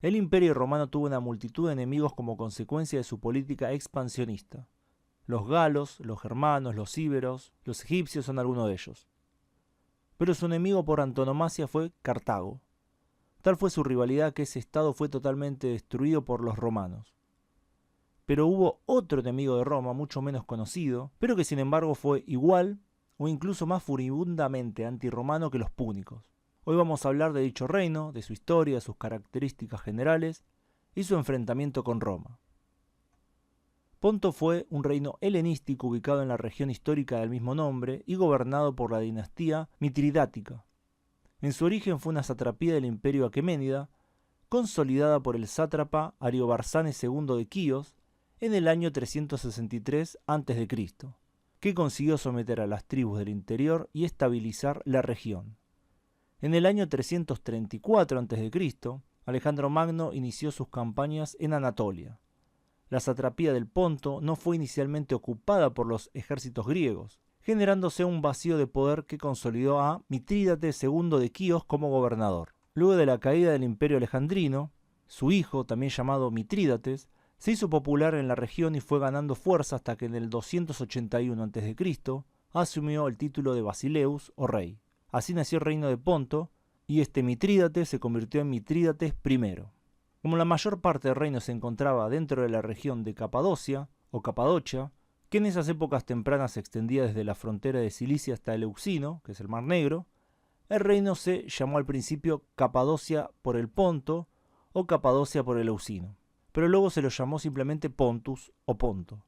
El imperio romano tuvo una multitud de enemigos como consecuencia de su política expansionista. Los galos, los germanos, los íberos, los egipcios son algunos de ellos. Pero su enemigo por antonomasia fue Cartago. Tal fue su rivalidad que ese estado fue totalmente destruido por los romanos. Pero hubo otro enemigo de Roma, mucho menos conocido, pero que sin embargo fue igual o incluso más furibundamente antirromano que los púnicos. Hoy vamos a hablar de dicho reino, de su historia, de sus características generales y su enfrentamiento con Roma. Ponto fue un reino helenístico ubicado en la región histórica del mismo nombre y gobernado por la dinastía mitridática. En su origen fue una satrapía del imperio aqueménida, consolidada por el sátrapa Ariobarzanes II de Quíos en el año 363 a.C., que consiguió someter a las tribus del interior y estabilizar la región. En el año 334 a.C., Alejandro Magno inició sus campañas en Anatolia. La satrapía del Ponto no fue inicialmente ocupada por los ejércitos griegos, generándose un vacío de poder que consolidó a Mitrídates II de Quíos como gobernador. Luego de la caída del imperio alejandrino, su hijo, también llamado Mitrídates, se hizo popular en la región y fue ganando fuerza hasta que en el 281 a.C. asumió el título de Basileus o rey. Así nació el reino de Ponto y este Mitrídates se convirtió en Mitrídates I. Como la mayor parte del reino se encontraba dentro de la región de Capadocia o Capadocia, que en esas épocas tempranas se extendía desde la frontera de Cilicia hasta el Euxino, que es el Mar Negro, el reino se llamó al principio Capadocia por el Ponto o Capadocia por el Euxino, pero luego se lo llamó simplemente Pontus o Ponto.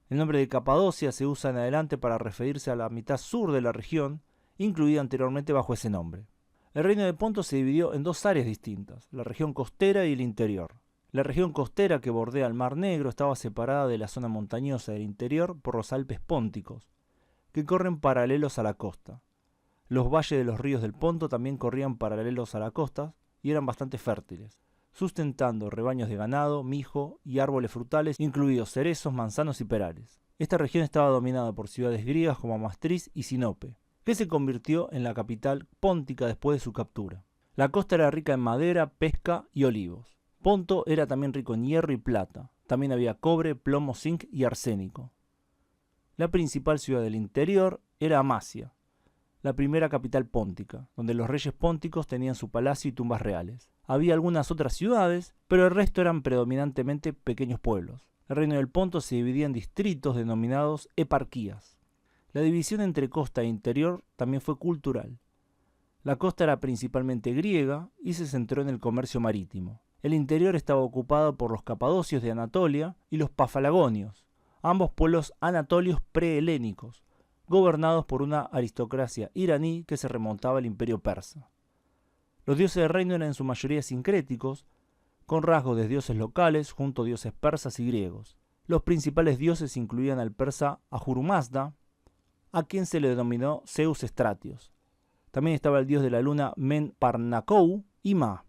El nombre de Capadocia se usa en adelante para referirse a la mitad sur de la región, incluida anteriormente bajo ese nombre. El reino de Ponto se dividió en dos áreas distintas, la región costera y el interior. La región costera que bordea el Mar Negro estaba separada de la zona montañosa del interior por los Alpes Pónticos, que corren paralelos a la costa. Los valles de los ríos del Ponto también corrían paralelos a la costa y eran bastante fértiles, sustentando rebaños de ganado, mijo y árboles frutales, incluidos cerezos, manzanos y perales. Esta región estaba dominada por ciudades griegas como Amastriz y Sinope, que se convirtió en la capital póntica después de su captura. La costa era rica en madera, pesca y olivos. Ponto era también rico en hierro y plata. También había cobre, plomo, zinc y arsénico. La principal ciudad del interior era Amasia, la primera capital póntica, donde los reyes pónticos tenían su palacio y tumbas reales. Había algunas otras ciudades, pero el resto eran predominantemente pequeños pueblos. El reino del Ponto se dividía en distritos denominados eparquías. La división entre costa e interior también fue cultural. La costa era principalmente griega y se centró en el comercio marítimo. El interior estaba ocupado por los capadocios de Anatolia y los pafalagonios, ambos pueblos anatolios prehelénicos, gobernados por una aristocracia iraní que se remontaba al imperio persa. Los dioses del reino eran en su mayoría sincréticos, con rasgos de dioses locales junto a dioses persas y griegos. Los principales dioses incluían al persa Ahura a quien se le denominó Zeus Stratios. También estaba el dios de la luna Men-Parnakou y Ma.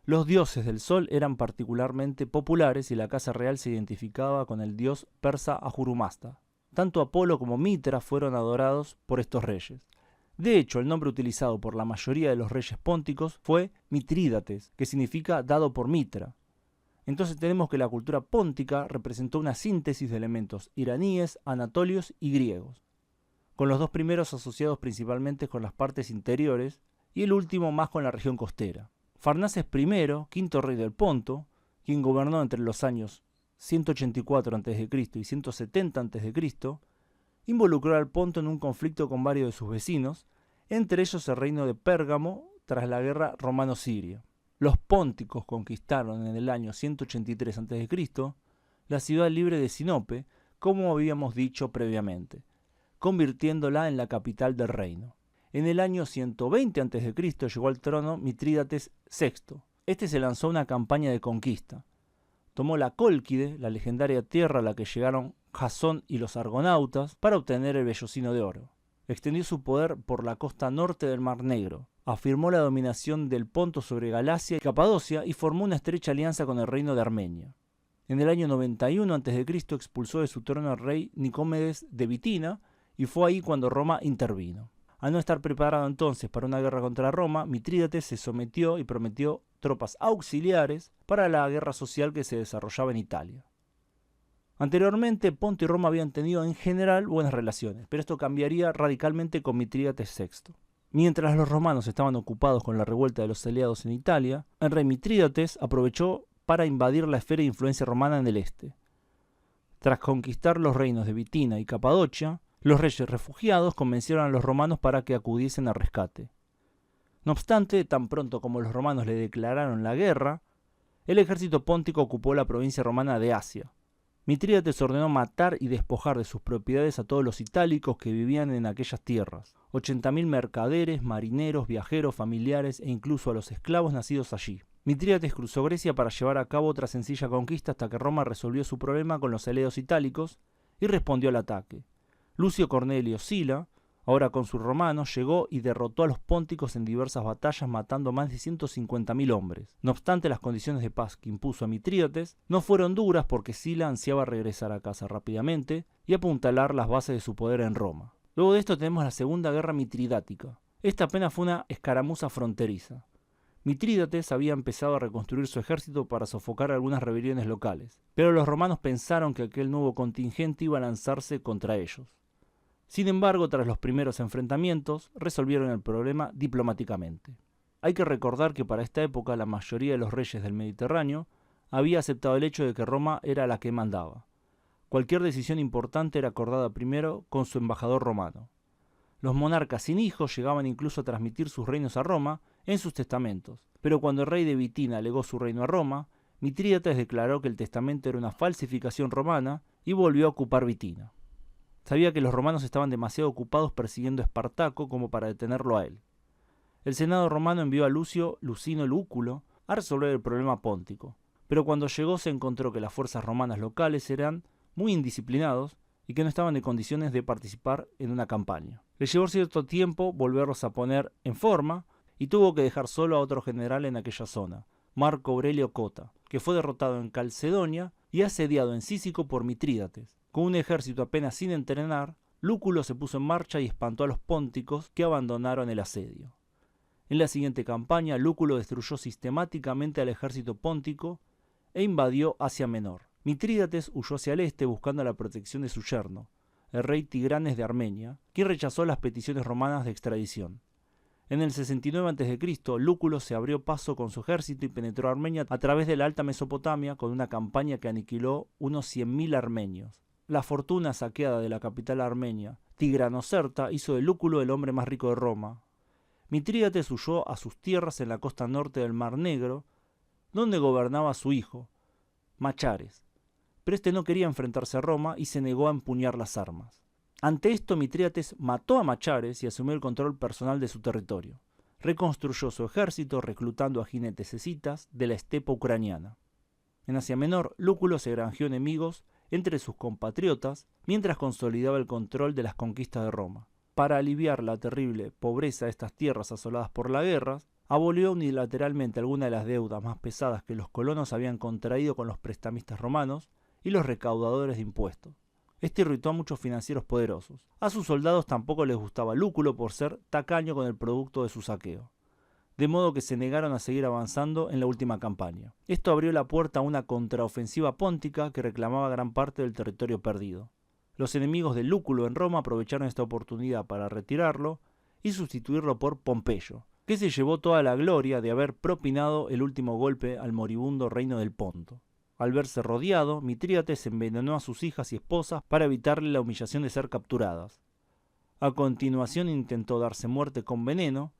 Los dioses del sol eran particularmente populares y la casa real se identificaba con el dios persa Ahura. Tanto Apolo como Mitra fueron adorados por estos reyes. De hecho, el nombre utilizado por la mayoría de los reyes pónticos fue Mitrídates, que significa dado por Mitra. Entonces tenemos que la cultura póntica representó una síntesis de elementos iraníes, anatolios y griegos, con los dos primeros asociados principalmente con las partes interiores y el último más con la región costera. Farnaces I, quinto rey del Ponto, quien gobernó entre los años 184 a.C. y 170 a.C., involucró al Ponto en un conflicto con varios de sus vecinos, entre ellos el reino de Pérgamo tras la guerra romano-siria. Los pónticos conquistaron en el año 183 a.C. la ciudad libre de Sinope, como habíamos dicho previamente, convirtiéndola en la capital del reino. En el año 120 a.C. llegó al trono Mitrídates VI. Este se lanzó a una campaña de conquista. Tomó la Cólquide, la legendaria tierra a la que llegaron Jasón y los argonautas, para obtener el vellocino de oro. Extendió su poder por la costa norte del Mar Negro, afirmó la dominación del Ponto sobre Galacia y Capadocia y formó una estrecha alianza con el reino de Armenia. En el año 91 a.C. expulsó de su trono al rey Nicómedes de Bitina y fue ahí cuando Roma intervino. Al no estar preparado entonces para una guerra contra Roma, Mitrídates se sometió y prometió tropas auxiliares para la guerra social que se desarrollaba en Italia. Anteriormente, Ponto y Roma habían tenido en general buenas relaciones, pero esto cambiaría radicalmente con Mitrídates VI. Mientras los romanos estaban ocupados con la revuelta de los aliados en Italia, el rey Mitrídates aprovechó para invadir la esfera de influencia romana en el este. Tras conquistar los reinos de Bitina y Capadocia, los reyes refugiados convencieron a los romanos para que acudiesen al rescate. No obstante, tan pronto como los romanos le declararon la guerra, el ejército póntico ocupó la provincia romana de Asia. Mitrídates ordenó matar y despojar de sus propiedades a todos los itálicos que vivían en aquellas tierras, 80.000 mercaderes, marineros, viajeros, familiares e incluso a los esclavos nacidos allí. Mitrídates cruzó Grecia para llevar a cabo otra sencilla conquista hasta que Roma resolvió su problema con los aliados itálicos y respondió al ataque. Lucio Cornelio Sila, ahora cónsul romano, llegó y derrotó a los pónticos en diversas batallas, matando más de 150.000 hombres. No obstante, las condiciones de paz que impuso a Mitrídates no fueron duras porque Sila ansiaba regresar a casa rápidamente y apuntalar las bases de su poder en Roma. Luego de esto tenemos la Segunda Guerra Mitridática. Esta apenas fue una escaramuza fronteriza. Mitrídates había empezado a reconstruir su ejército para sofocar algunas rebeliones locales, pero los romanos pensaron que aquel nuevo contingente iba a lanzarse contra ellos. Sin embargo, tras los primeros enfrentamientos, resolvieron el problema diplomáticamente. Hay que recordar que para esta época la mayoría de los reyes del Mediterráneo había aceptado el hecho de que Roma era la que mandaba. Cualquier decisión importante era acordada primero con su embajador romano. Los monarcas sin hijos llegaban incluso a transmitir sus reinos a Roma en sus testamentos, pero cuando el rey de Bitina legó su reino a Roma, Mitrídates declaró que el testamento era una falsificación romana y volvió a ocupar Bitina. Sabía que los romanos estaban demasiado ocupados persiguiendo a Espartaco como para detenerlo a él. El Senado romano envió a Lucio Lucino Lúculo a resolver el problema póntico, pero cuando llegó se encontró que las fuerzas romanas locales eran muy indisciplinados y que no estaban en condiciones de participar en una campaña. Le llevó cierto tiempo volverlos a poner en forma y tuvo que dejar solo a otro general en aquella zona, Marco Aurelio Cota, que fue derrotado en Calcedonia y asediado en Cícico por Mitrídates. Con un ejército apenas sin entrenar, Lúculo se puso en marcha y espantó a los pónticos que abandonaron el asedio. En la siguiente campaña, Lúculo destruyó sistemáticamente al ejército póntico e invadió Asia Menor. Mitrídates huyó hacia el este buscando la protección de su yerno, el rey Tigranes de Armenia, quien rechazó las peticiones romanas de extradición. En el 69 a.C., Lúculo se abrió paso con su ejército y penetró Armenia a través de la Alta Mesopotamia con una campaña que aniquiló unos 100.000 armenios. La fortuna saqueada de la capital armenia, Tigranocerta, hizo de Lúculo el hombre más rico de Roma. Mitrídates huyó a sus tierras en la costa norte del Mar Negro, donde gobernaba su hijo, Machares. Pero este no quería enfrentarse a Roma y se negó a empuñar las armas. Ante esto, Mitrídates mató a Machares y asumió el control personal de su territorio. Reconstruyó su ejército reclutando a jinetes escitas de la estepa ucraniana. En Asia Menor, Lúculo se granjeó enemigos entre sus compatriotas mientras consolidaba el control de las conquistas de Roma. Para aliviar la terrible pobreza de estas tierras asoladas por las guerras, abolió unilateralmente algunas de las deudas más pesadas que los colonos habían contraído con los prestamistas romanos y los recaudadores de impuestos. Este irritó a muchos financieros poderosos. A sus soldados tampoco les gustaba Lúculo por ser tacaño con el producto de su saqueo, de modo que se negaron a seguir avanzando en la última campaña. Esto abrió la puerta a una contraofensiva póntica que reclamaba gran parte del territorio perdido. Los enemigos de Lúculo en Roma aprovecharon esta oportunidad para retirarlo y sustituirlo por Pompeyo, que se llevó toda la gloria de haber propinado el último golpe al moribundo reino del Ponto. Al verse rodeado, Mitrídates envenenó a sus hijas y esposas para evitarle la humillación de ser capturadas. A continuación intentó darse muerte con veneno,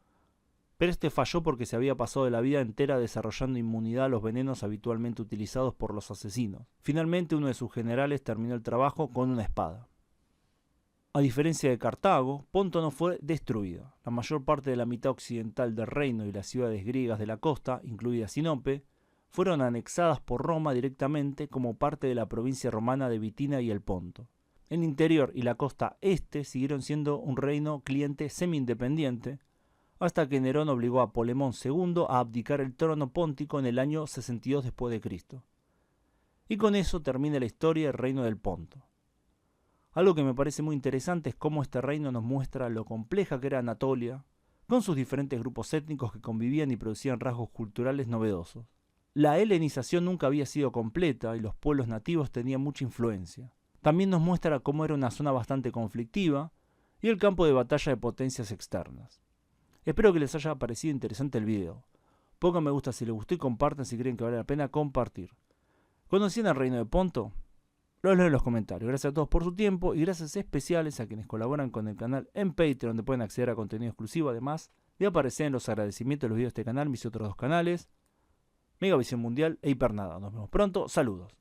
pero este falló porque se había pasado la vida entera desarrollando inmunidad a los venenos habitualmente utilizados por los asesinos. Finalmente, uno de sus generales terminó el trabajo con una espada. A diferencia de Cartago, Ponto no fue destruida. La mayor parte de la mitad occidental del reino y las ciudades griegas de la costa, incluida Sinope, fueron anexadas por Roma directamente como parte de la provincia romana de Bitina y el Ponto. El interior y la costa este siguieron siendo un reino cliente semi-independiente, hasta que Nerón obligó a Polemón II a abdicar el trono póntico en el año 62 después de Cristo. Y con eso termina la historia del reino del Ponto. Algo que me parece muy interesante es cómo este reino nos muestra lo compleja que era Anatolia, con sus diferentes grupos étnicos que convivían y producían rasgos culturales novedosos. La helenización nunca había sido completa y los pueblos nativos tenían mucha influencia. También nos muestra cómo era una zona bastante conflictiva y el campo de batalla de potencias externas. Espero que les haya parecido interesante el video. Pongan me gusta si les gustó y compartan si creen que vale la pena compartir. ¿Conocían el reino de Ponto? Los leo en los comentarios. Gracias a todos por su tiempo y gracias especiales a quienes colaboran con el canal en Patreon, donde pueden acceder a contenido exclusivo, además de aparecer en los agradecimientos de los videos de este canal, mis otros dos canales, Megavisión Mundial e Hipernada. Nos vemos pronto, saludos.